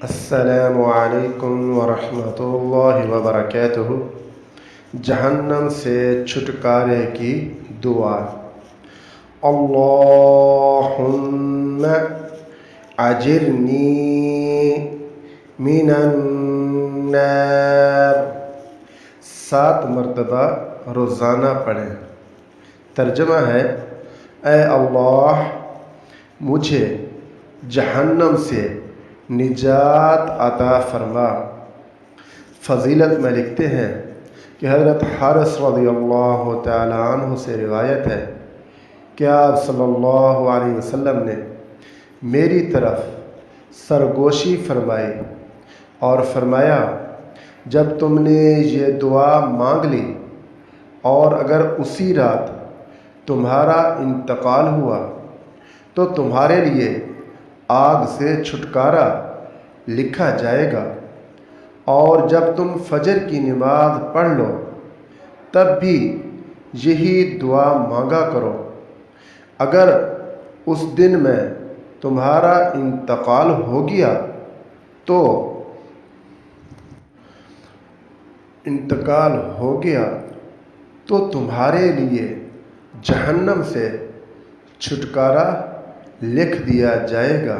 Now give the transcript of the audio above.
السلام علیکم ورحمۃ اللہ وبرکاتہ۔ جہنم سے چھٹکارے کی دعا۔ اللہم اجرنی من النار، 7 مرتبہ روزانہ پڑھیں۔ ترجمہ ہے: اے اللہ، مجھے جہنم سے نجات عطا فرما۔ فضیلت میں لکھتے ہیں کہ حضرت حارث رضی اللہ تعالی عنہ سے روایت ہے کہ آپ صلی اللہ علیہ وسلم نے میری طرف سرگوشی فرمائی اور فرمایا، جب تم نے یہ دعا مانگ لی اور اگر اسی رات تمہارا انتقال ہوا تو تمہارے لیے آگ سے چھٹکارا لکھا جائے گا، اور جب تم فجر کی نماز پڑھ لو تب بھی یہی دعا مانگا کرو۔ اگر اس دن میں تمہارا انتقال ہو گیا تو تمہارے لیے جہنم سے چھٹکارا لکھ دیا جائے گا۔